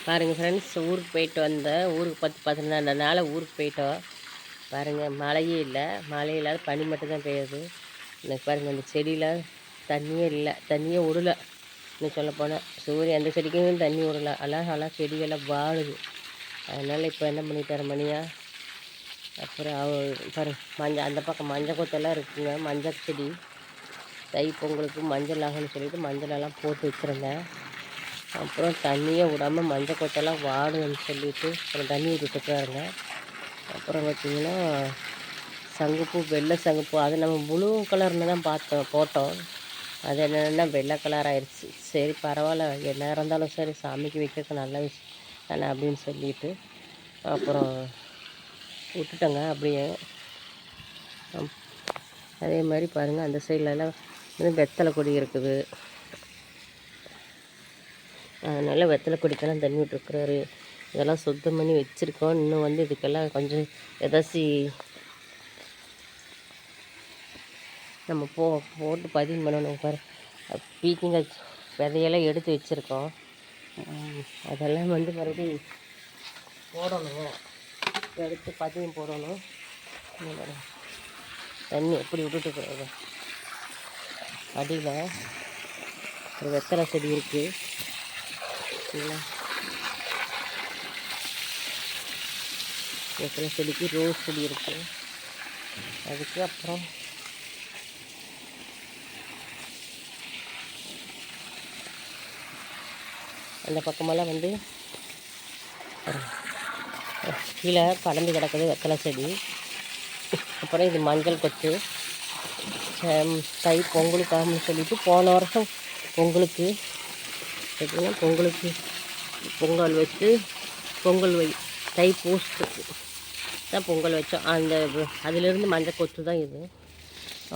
பாருங்கள் ஃப்ரெண்ட்ஸ், ஊருக்கு போயிட்டு வந்தேன். ஊருக்கு 10-12 நாள் ஊருக்கு போயிட்டோம். பாருங்கள், மழையே இல்லை, மழை இல்லாத பனி மட்டும் தான் பெய்யுது. இன்னைக்கு பாருங்கள், இந்த செடியில் தண்ணியே இல்லை, தண்ணியே விடல. இன்னும் சொல்லப்போனால் சூரியன் அந்த செடிக்கும் தண்ணி விடல. அழகாக செடியெல்லாம் வாடுது. அதனால் இப்போ என்ன பண்ணிட்டார் மணியா, அப்புறம் பாருங்க மஞ்சள் அந்த பக்கம் மஞ்சள் கொத்தெல்லாம் இருக்குங்க. மஞ்சள் செடி தை பொங்கலுக்கு மஞ்சள் ஆகும்னு சொல்லிட்டு மஞ்சளெல்லாம் போட்டு வச்சுருந்தேன். அப்புறம் தண்ணியே விடாமல் மஞ்சள் கொத்தெல்லாம் வாடுன்னு சொல்லிவிட்டு அப்புறம் தண்ணி விட்டுட்டுருக்காருங்க. அப்புறம் பார்த்திங்கன்னா சங்குப்பூ, வெள்ளை சங்குப்பூ, அது நம்ம ப்ளூ கலர்னு தான் போட்டோம். அது என்னென்னா வெள்ளை கலர் ஆயிடுச்சு. சரி பரவாயில்ல, என்ன இருந்தாலும் சரி சாமிக்கு வைக்கிறதுக்கு நல்ல விஷயம் தானே அப்படின்னு சொல்லிட்டு அப்புறம் விட்டுட்டோங்க அப்படியே. அதே மாதிரி பாருங்கள், அந்த சைட்லலாம் வெத்தலை கொடி இருக்குது. அதனால் வெத்தலை கொடிக்கெல்லாம் தண்ணி விட்டுருக்குறாரு. இதெல்லாம் சுத்தம் பண்ணி வச்சுருக்கோம். இன்னும் இதுக்கெல்லாம் கொஞ்சம் ஏதாச்சும் நம்ம போட்டு பதிவு பண்ணணும். பாரு, பீக்கிங்காய் விதையெல்லாம் எடுத்து வச்சுருக்கோம். அதெல்லாம் மறுபடியும் போடணும், எடுத்து பதியம் போடணும். தண்ணி எப்படி விட்டுட்டு அடியில் ஒரு வெத்தலை செடி இருக்குது. வெத்தலை செடிக்கு ரோஸ் செடி இருக்குது. அதுக்கு அப்புறம் அந்த பக்கமெல்லாம் கீழே படந்து கிடக்குது வெத்தலை செடி. அப்புறம் இது மஞ்சள் கொத்து. தை பொங்கலுக்காகன்னு சொல்லிட்டு போன வருஷம் பொங்கலுக்கு எப்படின்னா பொங்கல் வச்சு தை பூசத்துக்கு தான் பொங்கல் வச்சோம். அதிலிருந்து மஞ்சள் கொத்து தான் இது.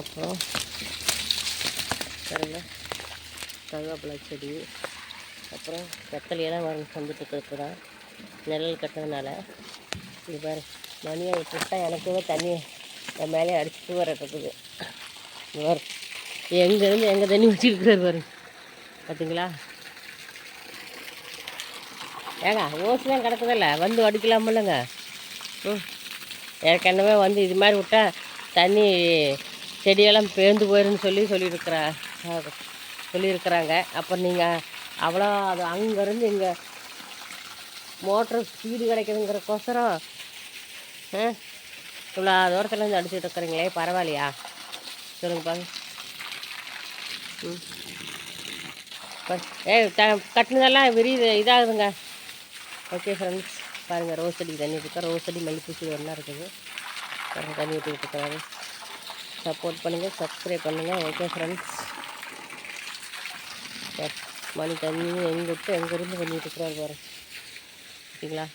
அப்புறம் பாருங்க, கருவேப்பிலை செடி. அப்புறம் வெத்தலையெல்லாம் வந்துட்டு இருக்குதான் நிழல் கட்டுறதுனால. இது பாரு, மணியை விட்டுட்டா எனக்குமே தண்ணி என் மேலே அடிச்சுட்டு வரட்டுருக்குது. வரும் எங்கேருந்து எங்கே தண்ணி வச்சுருக்குறாரு பாருங்க, பார்த்தீங்களா? ஏங்க ஓசுலாம் கிடக்குதில்ல, வந்து அடிக்கலாமில்லங்க. ஏற்கனவே இது மாதிரி விட்டால் தண்ணி செடியெல்லாம் பேர்ந்து போயிருன்னு சொல்லியிருக்கிறாங்க. அப்புறம் நீங்கள் அவ்வளோ அது அங்கேருந்து இங்கே மோட்ரு ஸ்பீடு கிடைக்குதுங்கிறக்கோசரம் இவ்வளோ தூரத்துலேருந்து அடிச்சுட்டு இருக்கிறீங்களே, பரவாயில்லையா? சொல்லுங்க பாங்க. கட்டினதெல்லாம் இதாகுதுங்க. ஓகே ஃப்ரெண்ட்ஸ், பாருங்கள், ரோஸ் செடி தண்ணி இருக்கா. ரோஸ் செடி மல்லிப்பூ செடி ஒன்றா இருக்குது. பாருங்கள், தண்ணி ஊற்றிக்கிட்டு இருக்கிறாரு. சப்போர்ட் பண்ணுங்கள், சப்ஸ்கிரைப் பண்ணுங்கள். ஓகே ஃப்ரெண்ட்ஸ், மணி தண்ணியும் எங்கிட்டு எங்கேருந்து பண்ணிட்டு இருக்கிறாரு பாருங்க, ஓகேங்களா?